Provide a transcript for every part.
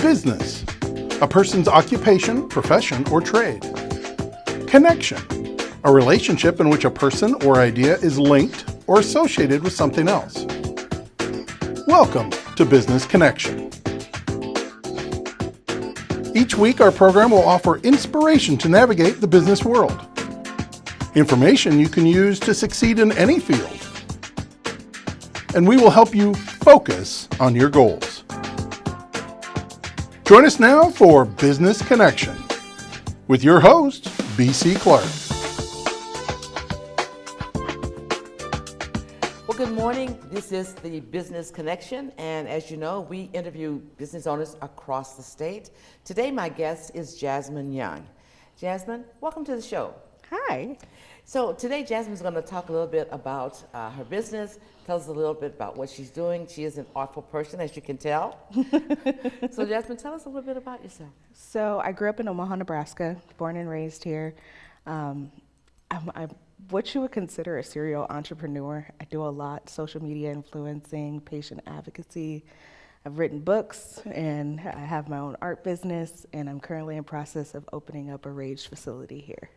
Business, a person's occupation, profession, or trade. Connection, a relationship in which a person or idea is linked or associated with something else. Welcome to Business Connection. Each week, our program will offer inspiration to navigate the business world. Information you can use to succeed in any field. And we will help you focus on your goals. Join us now for Business Connection with your host, B.C. Clark. Well, good morning. This is the Business Connection, and as you know, we interview business owners across the state. Today, my guest is Jasmine Young. Jasmine, welcome to the show. Hi. So today, Jasmine's going to talk a little bit about her business, tell us a little bit about what she's doing. She is an artful person, as you can tell. So Jasmine, tell us a little bit about yourself. So I grew up in Omaha, Nebraska, born and raised here. I'm what you would consider a serial entrepreneur. I do a lot, social media influencing, patient advocacy. I've written books, and I have my own art business, and I'm currently in process of opening up a Rage facility here.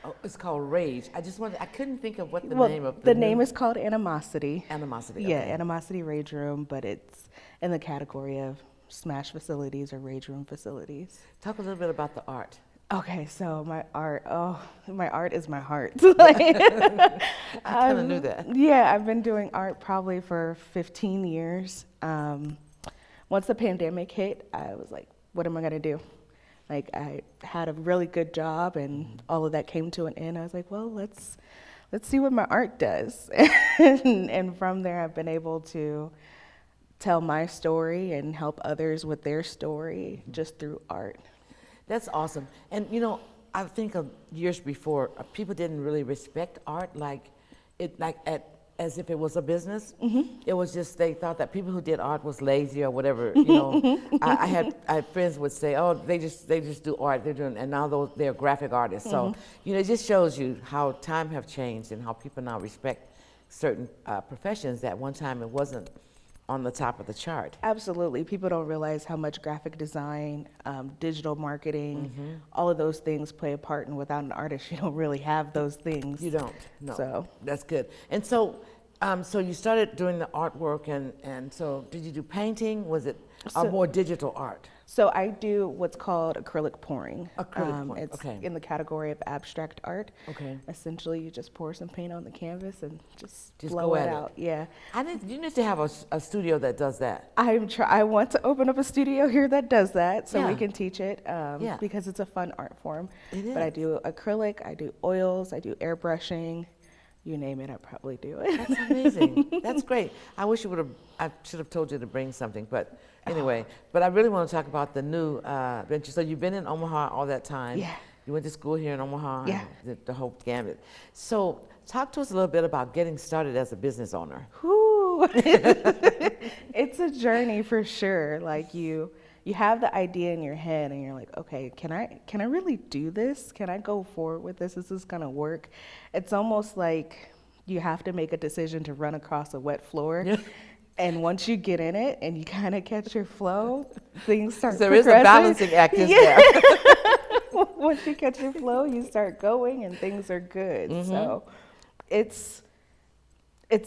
Oh, it's called Rage. I couldn't think of what the name of the name is called Animosity. Animosity. Yeah, okay. Animosity Rage Room, but it's in the category of smash facilities or rage room facilities. Talk a little bit about the art. Okay, so my art is my heart. I kind of knew that. Yeah, I've been doing art probably for 15 years. Once the pandemic hit, I was like, what am I gonna do? Like, I had a really good job and all of that came to an end. I was like, well, let's see what my art does. and from there, I've been able to tell my story and help others with their story just through art. That's awesome. And you know, I think of years before, people didn't really respect art as if it was a business. Mm-hmm. It was just, they thought that people who did art was lazy or whatever. You know, I had friends would say, oh, they just do art. And now they're graphic artists. Mm-hmm. So you know, it just shows you how time have changed and how people now respect certain professions that one time it wasn't on the top of the chart. Absolutely. People don't realize how much graphic design, digital marketing, all of those things play a part, and without an artist, you don't really have those things. You don't, no. So that's good. And so you started doing the artwork, and so did you do painting? Was it more digital art? So I do what's called acrylic pouring. Acrylic pouring, it's okay. in the category of abstract art. Okay. Essentially, you just pour some paint on the canvas and just go blow it at out. Yeah. You need to have a studio that does that. I want to open up a studio here that does that, so Yeah. we can teach it Yeah. because it's a fun art form. It is. But I do acrylic, I do oils, I do airbrushing. You name it, I probably do it. That's amazing. That's great. I should have told you to bring something, but anyway. But I really want to talk about the new venture. So you've been in Omaha all that time. Yeah. You went to school here in Omaha. Yeah. And the whole gamut. So talk to us a little bit about getting started as a business owner. Whew. It's a journey for sure. Like you have the idea in your head and you're like, okay, can I really do this? Can I go forward with this? Is this gonna work? It's almost like you have to make a decision to run across a wet floor. Yeah. And once you get in it and you kind of catch your flow, things start There progressing. is a balancing act, isn't there? Once you catch your flow, you start going and things are good. Mm-hmm. So it's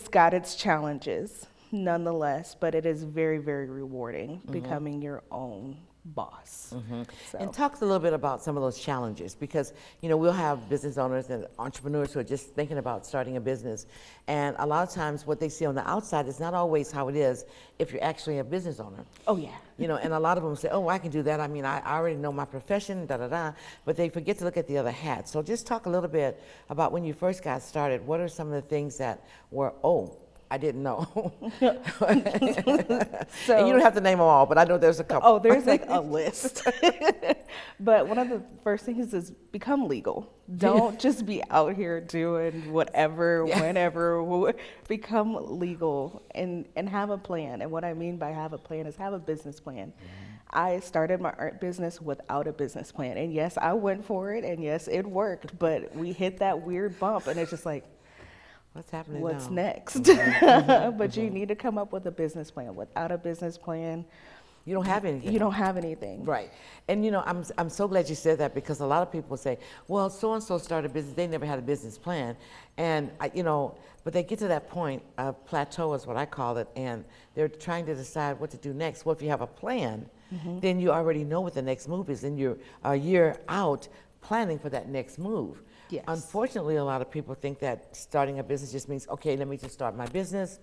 got its challenges nonetheless, but it is very, very rewarding becoming your own boss. Mm-hmm. So. And talk a little bit about some of those challenges, because you know, we'll have business owners and entrepreneurs who are just thinking about starting a business, and a lot of times what they see on the outside is not always how it is if you're actually a business owner. Oh yeah. You know, and a lot of them say, oh, I can do that. I mean, I already know my profession, but they forget to look at the other hat. So just talk a little bit about when you first got started. What are some of the things that were, I didn't know. And you don't have to name them all, but I know there's a couple. Oh, there's like a list. But one of the first things is become legal. Don't just be out here doing whatever, whenever. Become legal and have a plan. And what I mean by have a plan is have a business plan. I started my art business without a business plan. And yes, I went for it, and yes, it worked. But we hit that weird bump, and it's just like, what's happening what's now? next? But you need to come up with a business plan. Without a business plan, You don't have anything. You don't have anything. Right. And you know, I'm so glad you said that, because a lot of people say, well, so-and-so started a business, they never had a business plan. And, you know, but they get to that point, plateau is what I call it, and they're trying to decide what to do next. Well, if you have a plan, then you already know what the next move is, and you're a year out planning for that next move. Yes. Unfortunately, a lot of people think that starting a business just means, okay, let me just start my business,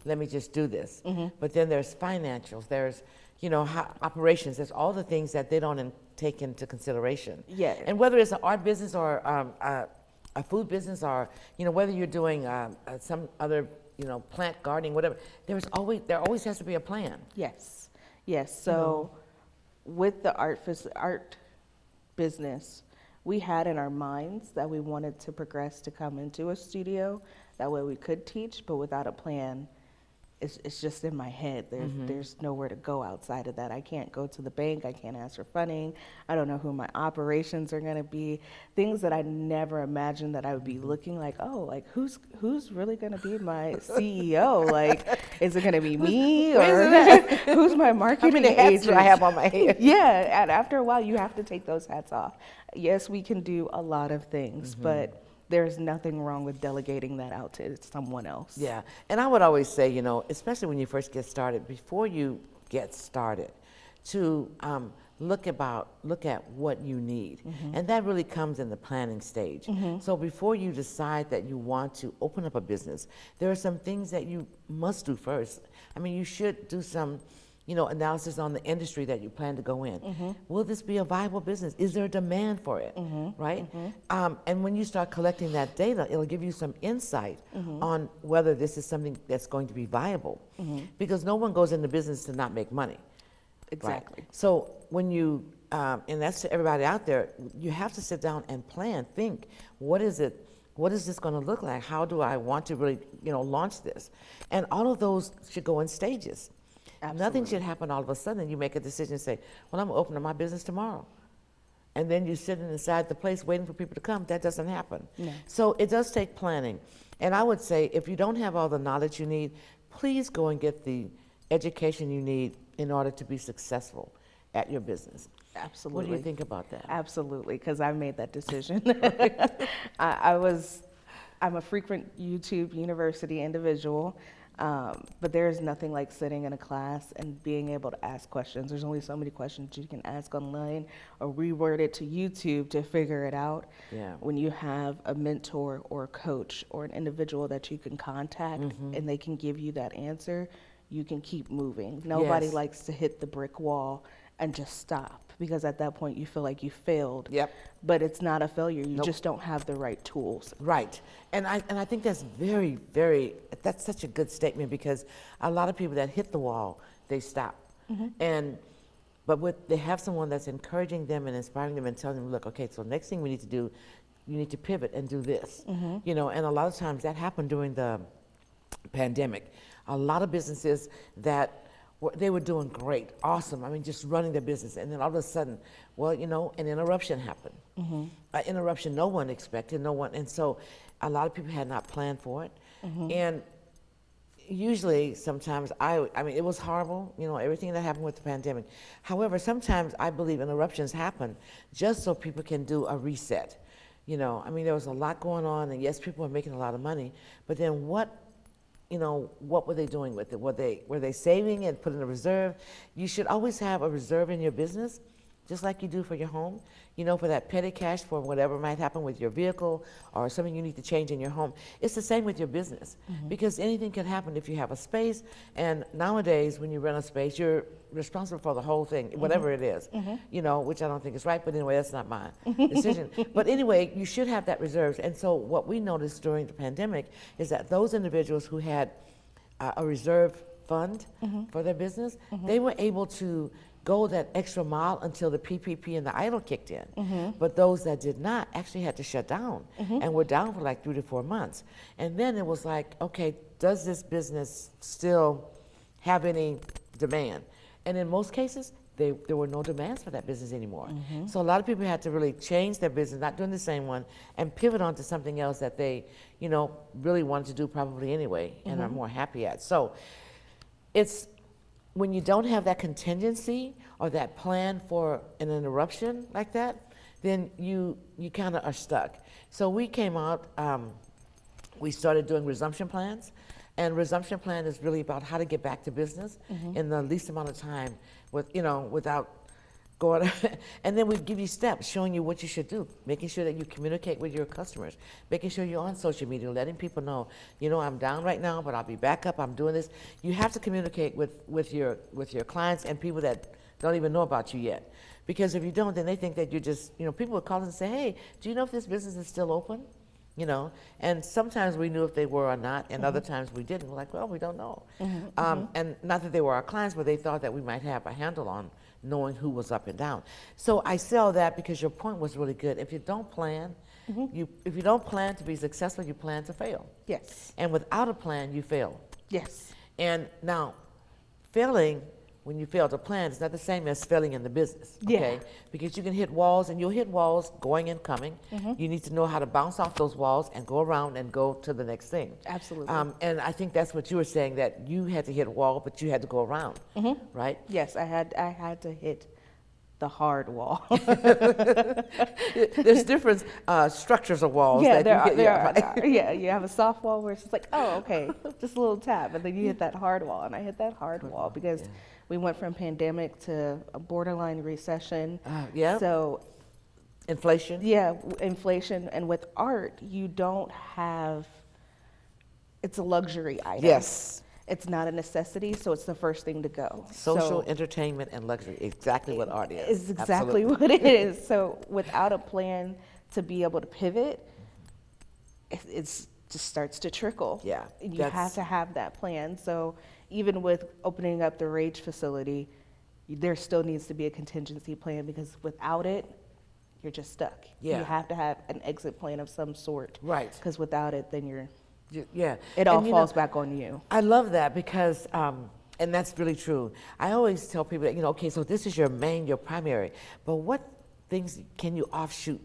let me just do this. But then there's financials, there's, you know, operations, there's all the things that they don't take into consideration. Yeah. And whether it's an art business or a food business, or, you know, whether you're doing some other, you know, plant gardening, whatever, there always has to be a plan. Yes. Yes. So with the art business, we had in our minds that we wanted to progress to come into a studio. That way we could teach, but without a plan, it's just in my head. There's nowhere to go outside of that. I can't go to the bank. I can't ask for funding. I don't know who my operations are going to be. Things that I never imagined that I would be looking like, oh, like who's really going to be my CEO? Like, is it going to be me, or who's my marketing How many hats agent? do I have on my head? Yeah, and after a while, you have to take those hats off. Yes, we can do a lot of things, but there's nothing wrong with delegating that out to someone else. Yeah, and I would always say, you know, especially when you first get started, before you get started, to look at what you need. And that really comes in the planning stage. So before you decide that you want to open up a business, there are some things that you must do first. I mean, you should do some, you know, analysis on the industry that you plan to go in. Will this be a viable business? Is there a demand for it, right? And when you start collecting that data, it'll give you some insight on whether this is something that's going to be viable. Because no one goes into business to not make money. Exactly. Right? So when you, and that's to everybody out there, you have to sit down and plan, think, what is this going to look like? How do I want to really, you know, launch this? And all of those should go in stages. Absolutely. Nothing should happen all of a sudden and you make a decision and say, well, I'm opening my business tomorrow. And then you're sitting inside the place waiting for people to come. That doesn't happen. No. So it does take planning. And I would say, if you don't have all the knowledge you need, please go and get the education you need in order to be successful at your business. Absolutely. What do you think about that? Absolutely, because I made that decision. I'm a frequent YouTube University individual, but there is nothing like sitting in a class and being able to ask questions. There's only so many questions you can ask online or reword it to YouTube to figure it out. Yeah. When you have a mentor or a coach or an individual that you can contact and they can give you that answer, you can keep moving. Nobody Yes. likes to hit the brick wall and just stop, because at that point you feel like you failed. Yep. But it's not a failure. You just don't have the right tools. Right. And I think that's that's such a good statement, because a lot of people that hit the wall, they stop. But they have someone that's encouraging them and inspiring them and telling them, look, okay, so next thing we need to do, you need to pivot and do this. You know, and a lot of times that happened during the pandemic. A lot of businesses that they were doing great, awesome, I mean, just running their business. And then all of a sudden, well, you know, an interruption happened. An interruption no one expected, and so a lot of people had not planned for it. And usually, sometimes, I mean, it was horrible, you know, everything that happened with the pandemic. However, sometimes I believe interruptions happen just so people can do a reset. You know, I mean, there was a lot going on, and yes, people were making a lot of money, but then what were they doing with it? Were they saving and putting a reserve? You should always have a reserve in your business, just like you do for your home, you know, for that petty cash for whatever might happen with your vehicle or something you need to change in your home. It's the same with your business, because anything can happen if you have a space. And nowadays, when you rent a space, you're responsible for the whole thing, whatever it is, you know, which I don't think is right, but anyway, that's not my decision. But anyway, you should have that reserve. And so what we noticed during the pandemic is that those individuals who had a reserve fund for their business, they were able to go that extra mile until the PPP and the EIDL kicked in. But those that did not actually had to shut down and were down for like 3 to 4 months. And then it was like, okay, does this business still have any demand? And in most cases, there were no demands for that business anymore. So a lot of people had to really change their business, not doing the same one, and pivot onto something else that they, you know, really wanted to do probably anyway and are more happy at. So it's when you don't have that contingency or that plan for an interruption like that, then you kind of are stuck. So we came out, we started doing resumption plans, and resumption plan is really about how to get back to business in the least amount of time without going, and then we give you steps showing you what you should do, making sure that you communicate with your customers, making sure you're on social media, letting people know, I'm down right now, but I'll be back up, I'm doing this. You have to communicate with your clients and people that don't even know about you yet. Because if you don't, then they think that you're just, people would call and say, hey, do you know if this business is still open? And sometimes we knew if they were or not, and other times we didn't. We're like, well, we don't know. And not that they were our clients, but they thought that we might have a handle on knowing who was up and down. So I say all that because your point was really good. If you don't plan, if you don't plan to be successful, you plan to fail. Yes. And without a plan, you fail. Yes. And now, failing, when you fail to plan, it's not the same as failing in the business, okay? Yeah. Because you can hit walls, and you'll hit walls going and coming. You need to know how to bounce off those walls and go around and go to the next thing. Absolutely. And I think that's what you were saying, that you had to hit a wall, but you had to go around, right? Yes, I had to hit the hard wall. There's different structures of walls. Yeah, that there you hit, are. Yeah, you have a soft wall where it's just like, oh, okay, just a little tap, and then you hit that hard wall, and I hit that hard wall because we went from pandemic to a borderline recession. Yeah. So Inflation. yeah, inflation, and with art, you don't have. It's a luxury item. Yes. It's not a necessity, so it's the first thing to go. Social So entertainment and luxury, exactly what art is. Is exactly Absolutely. what it is. So without a plan to be able to pivot, it's just starts to trickle. Yeah, You have to have that plan. So even with opening up the Rage facility, there still needs to be a contingency plan, because without it, you're just stuck. Yeah. You have to have an exit plan of some sort. Right. Because without it, then Yeah. it all And, falls back on you. I love that because, and that's really true. I always tell people that, okay, so this is your primary, but what things can you offshoot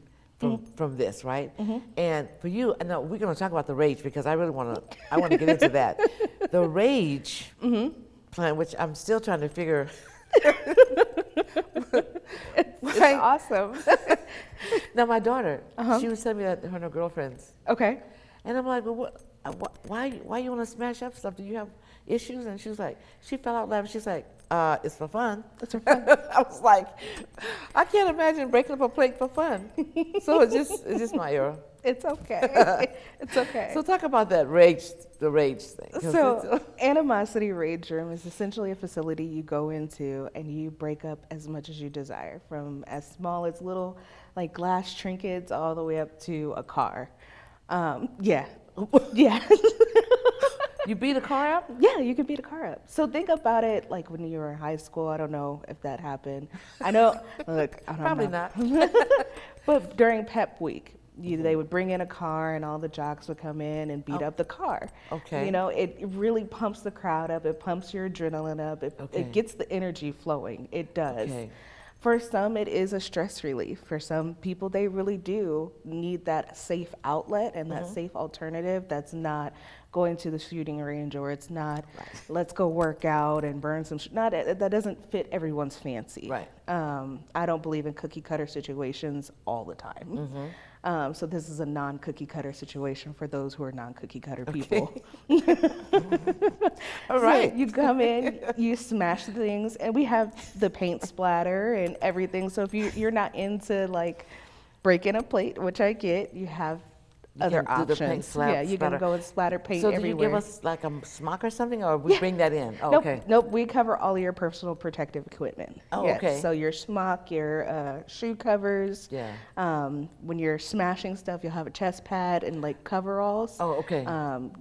from this, right? And for you, I know we're going to talk about the Rage because I really want to get into that. The Rage plan, which I'm still trying to figure. It's awesome. Now my daughter, she was telling me that her and her girlfriends. Okay. And I'm like, well, why you want to smash up stuff? Do you have issues? And she was like, she fell out laughing. She's like, it's for fun. It's for fun. I was like, I can't imagine breaking up a plate for fun. So it's just my era. It's okay. It's okay. So talk about that the rage thing. So Animosity Rage Room is essentially a facility you go into and you break up as much as you desire, from as small as little like glass trinkets all the way up to a car. Yeah. You beat a car up? Yeah, you can beat a car up. So think about it like when you were in high school. I don't know if that happened. I know, look, I don't Probably know. not. But during Pep Week, they would bring in a car and all the jocks would come in and beat up the car. Okay. It really pumps the crowd up. It pumps your adrenaline up. It gets the energy flowing. It does. Okay. For some, it is a stress relief. For some people, they really do need that safe outlet and that safe alternative that's not going to the shooting range, or it's not, let's go work out and burn some, that doesn't fit everyone's fancy. Right. I don't believe in cookie cutter situations all the time. So this is a non-cookie cutter situation for those who are non-cookie cutter people. All right. So you come in, you smash the things, and we have the paint splatter and everything. So if you're not into like breaking a plate, which I get, you have other can do the paint options. Yeah, you can go and splatter paint everywhere. So do you give us like a smock or something, or we bring that in? Oh, Nope, okay. nope. We cover all your personal protective equipment. Oh, Yes. okay. So your smock, your shoe covers. Yeah. When you're smashing stuff, you'll have a chest pad and like coveralls. Oh, okay.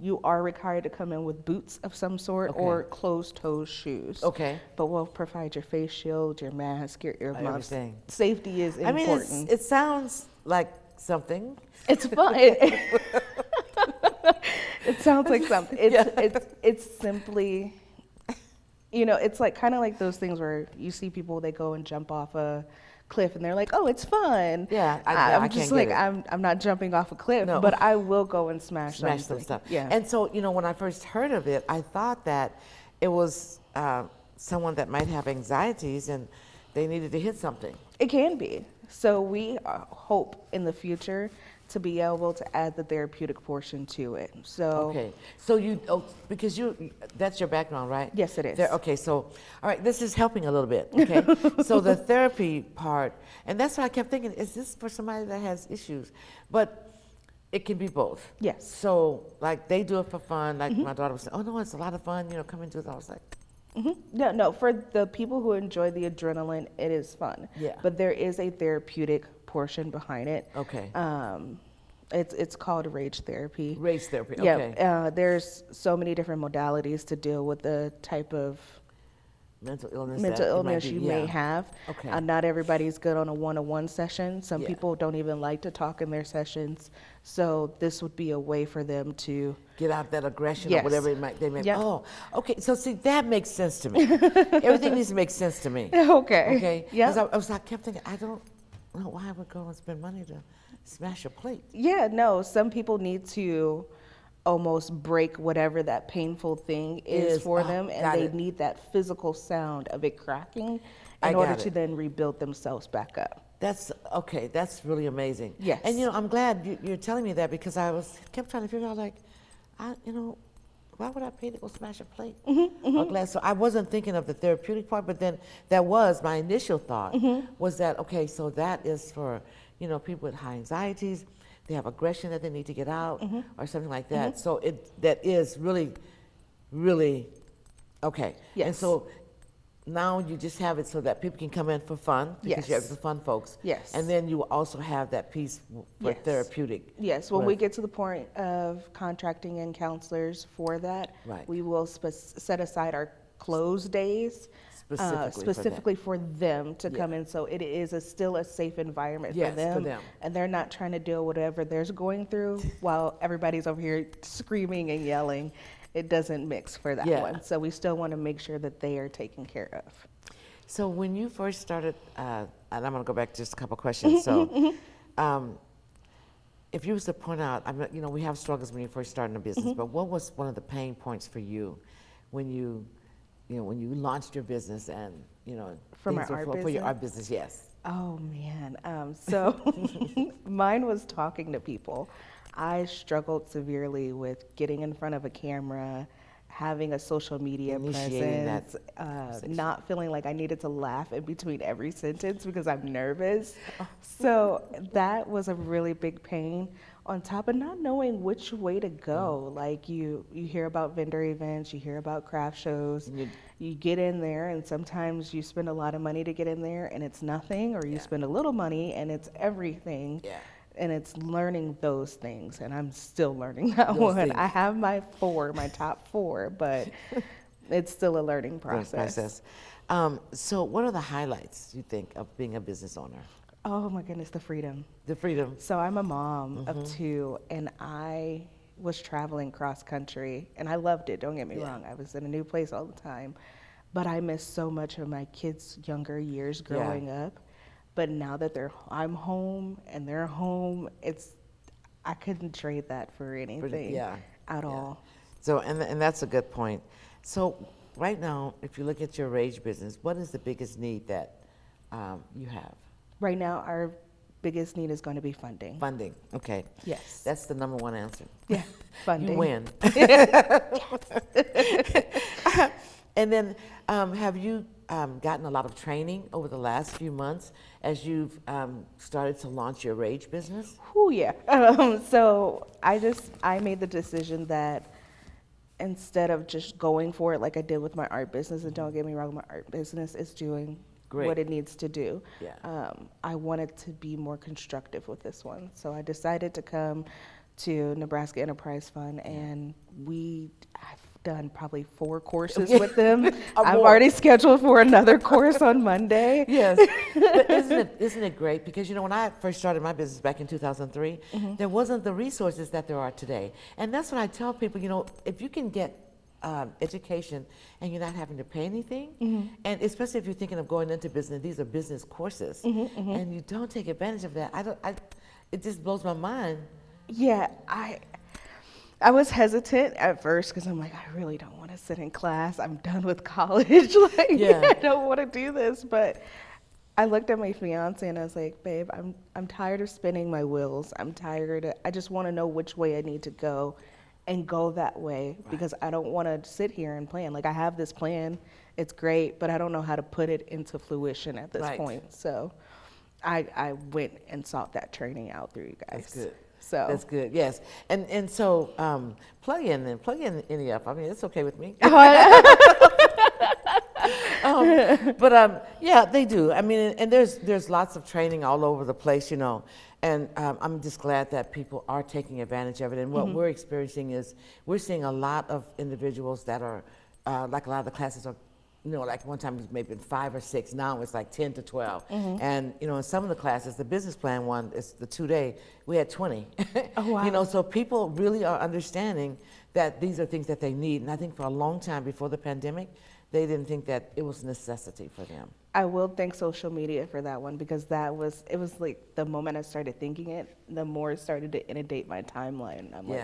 You are required to come in with boots of some sort or closed-toe shoes. Okay. But we'll provide your face shield, your mask, your earmuffs. Everything. Safety is I mean, important. it sounds like something. It's fun. It sounds like something. It's simply, it's like kind of like those things where you see people, they go and jump off a cliff and they're like, oh, it's fun. Yeah, I'm I just can't like, get it. I'm not jumping off a cliff, No. but I will go and smash Some stuff. Yeah. And so, when I first heard of it, I thought that it was someone that might have anxieties and they needed to hit something. It can be. So we hope in the future to be able to add the therapeutic portion to it. So Okay, so because that's your background, right? Yes, it is. Okay, so, all right, this is helping a little bit, okay? So the therapy part, and that's what I kept thinking, is this for somebody that has issues? But it can be both. Yes. So, like, they do it for fun, like my daughter was saying, oh no, it's a lot of fun, come and do it. I was like, No, for the people who enjoy the adrenaline, it is fun. Yeah. But there is a therapeutic portion behind it. okay, It's called rage therapy. rage therapy, Yeah, okay. there's so many different modalities to deal with the type of Mental illness you may have. Okay. Not everybody's good on a one-on-one session. Some Yeah. people don't even like to talk in their sessions. So this would be a way for them to, Get out that aggression Yes. or whatever they may. Yep. Oh, okay. So see, that makes sense to me. Everything needs to make sense to me. okay. Okay. Yeah. Because I kept thinking, I don't know why I would go and spend money to smash a plate. Yeah, no, some people need to almost break whatever that painful thing is for them, and got they it. need that physical sound of it cracking I in got order it. to then rebuild themselves back up. That's okay. That's really amazing. Yes. And I'm glad you're telling me that because kept trying to figure out like, why would I pay to go smash a plate? I'm glad. So I wasn't thinking of the therapeutic part, but then that was my initial thought was that okay, so that is for people with high anxieties. They have aggression that they need to get out or something like that. So that is really, really okay. Yes. And so now you just have it so that people can come in for fun because you have Yes. the fun folks. Yes. And then you also have that piece for Yes. therapeutic. Yes, when we get to the point of contracting in counselors for that, Right. we will set aside our closed days Specifically for them to come in. So it is still a safe environment Yes, for for them. them. And they're not trying to deal with whatever they're going through while everybody's over here screaming and yelling. It doesn't mix for that Yeah. one. So we still want to make sure that they are taken care of. So when you first started, and I'm going to go back to just a couple questions. So if you was to point out, we have struggles when you first start in a business, but what was one of the pain points for you when you launched your business and, For my things were art for your art business, yes. Oh man, so mine was talking to people. I struggled severely with getting in front of a camera, having a social media Initiating that presence, conversation. not feeling like I needed to laugh in between every sentence because I'm nervous. So that was a really big pain. On top of not knowing which way to go, like you hear about vendor events, you hear about craft shows, you get in there, and sometimes you spend a lot of money to get in there, and it's nothing, or you spend a little money and it's everything. Yeah. And it's learning those things, and I'm still learning that Those one. things. I have my top four, but it's still a learning process. So what are the highlights, you think, of being a business owner? Oh my goodness, the freedom. The freedom. So I'm a mom of two, and I was traveling cross country, and I loved it, don't get me wrong. I was in a new place all the time, but I missed so much of my kids' younger years growing up. But now that I'm home and they're home, I couldn't trade that for anything at all. So, and that's a good point. So right now, if you look at your rage business, what is the biggest need that you have? Right now, our biggest need is going to be funding. Funding, okay. Yes. That's the number one answer. Yeah, funding. You win. And then have you gotten a lot of training over the last few months as you've started to launch your rage business? Oh yeah. So I made the decision that instead of just going for it like I did with my art business, and don't get me wrong, my art business is doing what it needs to do. Yeah. I wanted to be more constructive with this one. So I decided to come to Nebraska Enterprise Fund, and I've done probably 4 courses with them. I'm already scheduled for another course on Monday. Yes. But isn't it great? Because, when I first started my business back in 2003, there wasn't the resources that there are today. And that's what I tell people, if you can get education and you're not having to pay anything, and especially if you're thinking of going into business, these are business courses, and you don't take advantage of that. It just blows my mind. Yeah, I was hesitant at first because I'm like, I really don't want to sit in class. I'm done with college. Like, Yeah. I don't want to do this. But I looked at my fiance and I was like, babe, I'm tired of spinning my wheels. I'm tired. I just want to know which way I need to go and go that way because I don't want to sit here and plan. Like, I have this plan. It's great, but I don't know how to put it into fruition at this point. So I went and sought that training out through you guys. That's good. So That's good, yes. And so plug in any up. I mean, it's okay with me. Yeah, they do. I mean, and there's lots of training all over the place, you know. And I'm just glad that people are taking advantage of it. And what we're experiencing is we're seeing a lot of individuals that are, like a lot of the classes are, you know, like one time it was maybe 5 or 6, now it's like 10 to 12. And, you know, in some of the classes, the business plan one, it's the 2-day, we had 20. Oh, wow. You know, so people really are understanding that these are things that they need. And I think for a long time before the pandemic, they didn't think that it was a necessity for them. I will thank social media for that one because it was like the moment I started thinking it, the more it started to inundate my timeline. I'm like,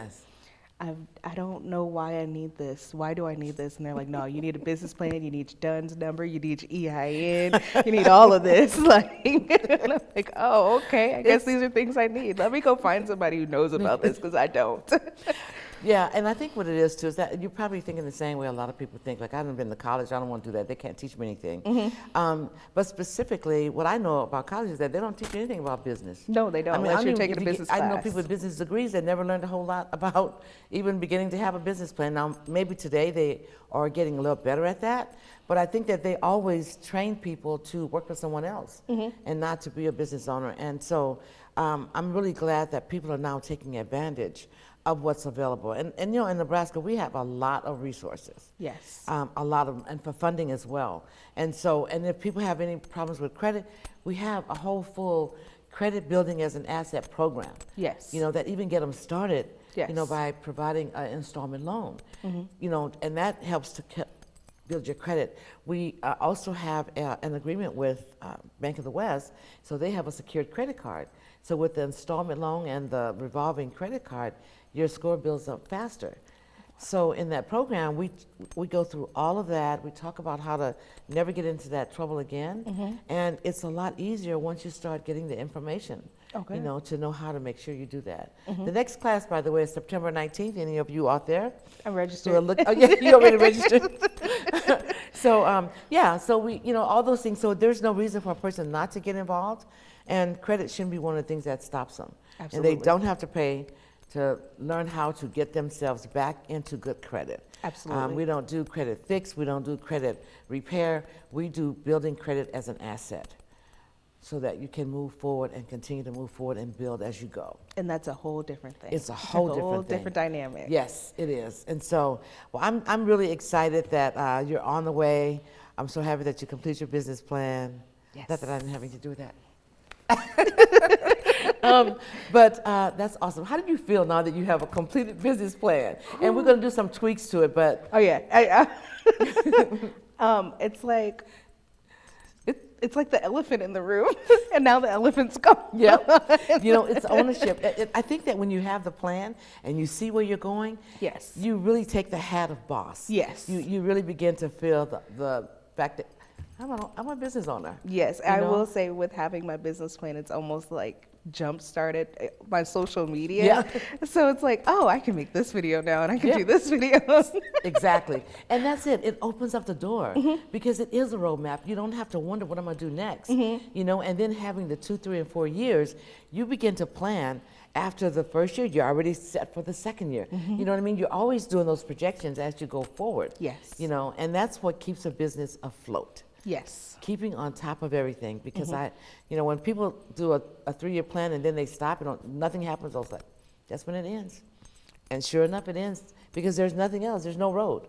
I don't know why I need this. Why do I need this? And they're like, no, you need a business plan. You need your DUNS number. You need your EIN. You need all of this. Like, and I'm like, oh, okay. I guess these are things I need. Let me go find somebody who knows about this because I don't. Yeah, and I think what it is too is that you're probably thinking the same way a lot of people think. Like, I haven't been to college, I don't want to do that. They can't teach me anything. But specifically, what I know about college is that they don't teach you anything about business. No, they don't. I mean, Unless I you're mean, taking a business class. I know people with business degrees that never learned a whole lot about even beginning to have a business plan. Now, maybe today they are getting a little better at that, but I think that they always train people to work for someone else and not to be a business owner. And so I'm really glad that people are now taking advantage of what's available. And you know, in Nebraska, we have a lot of resources. Yes. A lot of, and for funding as well. And so, and if people have any problems with credit, we have a whole full credit building as an asset program. Yes. You know, that even get them started, Yes. you know, by providing an installment loan. You know, and that helps to build your credit. We also have an agreement with Bank of the West, so they have a secured credit card. So with the installment loan and the revolving credit card, your score builds up faster. So in that program, we go through all of that. We talk about how to never get into that trouble again. And it's a lot easier once you start getting the information, you know, to know how to make sure you do that. The next class, by the way, is September 19th. Any of you out there? I'm registered. Oh, yeah, you already registered. So, yeah, so we, you know, all those things. So there's no reason for a person not to get involved. And credit shouldn't be one of the things that stops them. Absolutely. And they don't have to pay to learn how to get themselves back into good credit. Absolutely. We don't do credit fix, we don't do credit repair, we do building credit as an asset so that you can move forward and continue to move forward and build as you go. And that's a whole different thing. It's a whole different thing. different dynamic. Yes, it is. And so, well, I'm really excited that you're on the way. I'm so happy that you complete your business plan. Yes. Not that I didn't have anything to do with that. But that's awesome. How do you feel now that you have a completed business plan? And we're going to do some tweaks to it, but Oh yeah, it's like it's like the elephant in the room, and now the elephant's gone. yeah, you know, it's ownership. I think that when you have the plan and you see where you're going, Yes. you really take the hat of boss. Yes. You really begin to feel the fact that I'm a business owner. Yes, You I know? will say with having my business plan, it's almost like jump started my social media. Yeah. So it's like, oh, I can make this video now and I can do this video. Exactly. And that's it. It opens up the door because it is a roadmap. You don't have to wonder what I'm going to do next. You know, and then having the 2, 3, and 4 years, you begin to plan. After the first year, you're already set for the second year. You know what I mean? You're always doing those projections as you go forward. Yes. You know, and that's what keeps a business afloat. Yes. Keeping on top of everything, because you know, when people do a 3-year plan and then they stop and nothing happens, I was like, that's when it ends. And sure enough, it ends because there's nothing else. There's no road.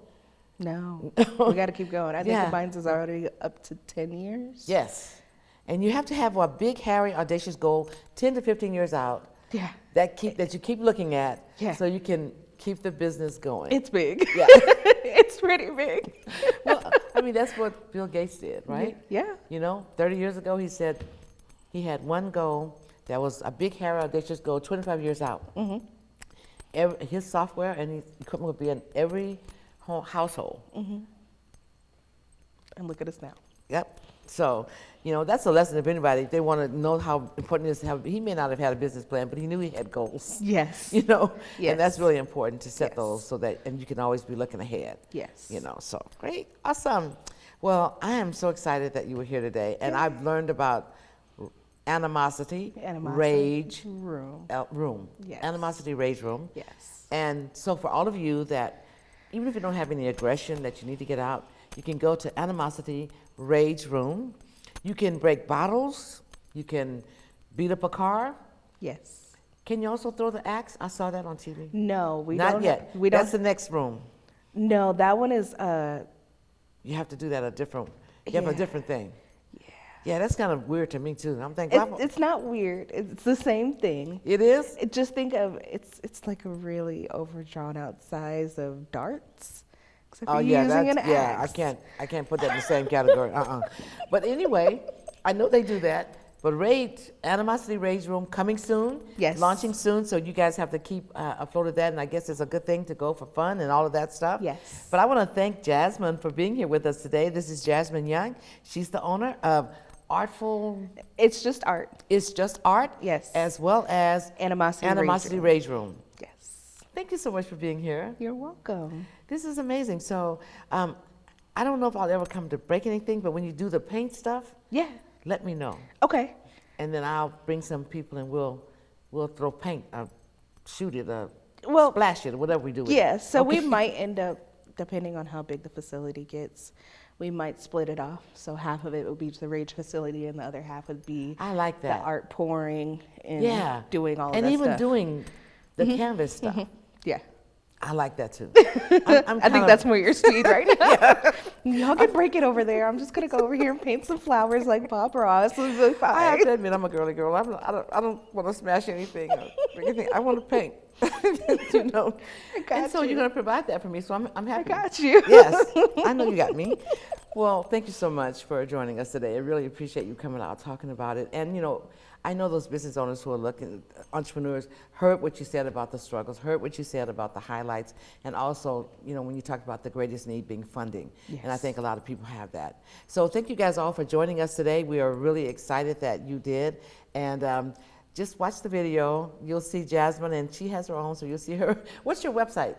No, we got to keep going. I think Yeah. the mine's is already up to 10 years. Yes. And you have to have a big, hairy, audacious goal 10 to 15 years out Yeah. that you keep looking at Yeah. so you can keep the business going. It's big. Yeah. It's pretty big. Well, I mean, that's what Bill Gates did, right? Yeah. You know, 30 years ago, he said he had one goal that was a big, hairy, audacious goal 25 years out. His software and his equipment would be in every household. And look at us now. Yep. So, you know, that's a lesson if anybody, if they want to know how important it is to have, he may not have had a business plan, but he knew he had goals. Yes. You know, Yes. and that's really important to set Yes. those so that, and you can always be looking ahead. Yes. You know, so great. Awesome. Well, I am so excited that you were here today, and I've learned about animosity, rage, room. Yes. Animosity, rage, room. Yes. And so for all of you that, even if you don't have any aggression that you need to get out, you can go to animosity, rage room. You can break bottles. You can beat up a car. Yes. Can you also throw the axe? I saw that on TV. No, we Not don't. yet. We don't. That's the next room. No, that one is. You have to do that a different. You have a Yeah. different thing. Yeah, that's kind of weird to me too. I'm thinking. It's not weird. It's the same thing. It is. Just think of it's like a really overdrawn out size of darts. Except Oh you're yeah, using that's, an yeah. axe. I can't put that in the same category. But anyway, I know they do that. But rage, animosity, rage room coming soon. Yes. Launching soon. So you guys have to keep afloat of that. And I guess it's a good thing to go for fun and all of that stuff. Yes. But I want to thank Jasmine for being here with us today. This is Jasmine Young. She's the owner of Artful. It's just art. It's Just Art. Yes. As well as Animosity Rage Room. Yes. Thank you so much for being here. You're welcome. This is amazing. So I don't know if I'll ever come to break anything, but when you do the paint stuff, Yeah. let me know. Okay. And then I'll bring some people and we'll throw paint, shoot it, Well, splash it, or whatever we do with yeah. it. So Okay. we might end up, depending on how big the facility gets, we might split it off. So half of it would be the rage facility, and the other half would be I like the that. art pouring and Yeah. doing all of and that even stuff. doing the canvas stuff. Yeah. I like that too. I think that's more your speed right now. Y'all can break it over there. I'm just gonna go over here and paint some flowers like Bob Ross. It'll be fine. I have to admit, I'm a girly girl. I don't want to smash anything. Or break anything. I want to paint. You know. I got And so you. you're going to provide that for me, so I'm happy. I got you. Yes, I know you got me. Well, thank you so much for joining us today. I really appreciate you coming out, talking about it. And, you know, I know those business owners who are looking, entrepreneurs, heard what you said about the struggles, heard what you said about the highlights, and also, you know, when you talked about the greatest need being funding. Yes. And I think a lot of people have that. So thank you guys all for joining us today. We are really excited that you did. And just watch the video. You'll see Jasmine, and she has her own, so you'll see her. What's your website?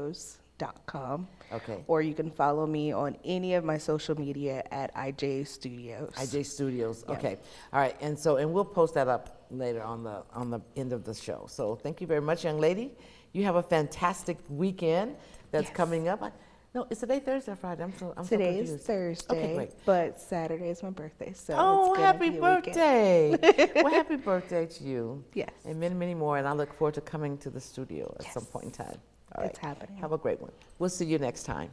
www.ijstudios.com. Okay. Or you can follow me on any of my social media at IJ Studios. IJ Studios. Yeah. Okay. All right. And we'll post that up later on the end of the show. So thank you very much, young lady. You have a fantastic weekend that's Yes. coming up. No, is today Thursday or Friday? I'm so Today is confused. Thursday, Okay, great. but Saturday is my birthday, so Oh, it's gonna happy be a weekend. birthday. Well, happy birthday to you. Yes. And many, many more. And I look forward to coming to the studio at Yes. some point in time. All right. It's happening. Have a great one. We'll see you next time.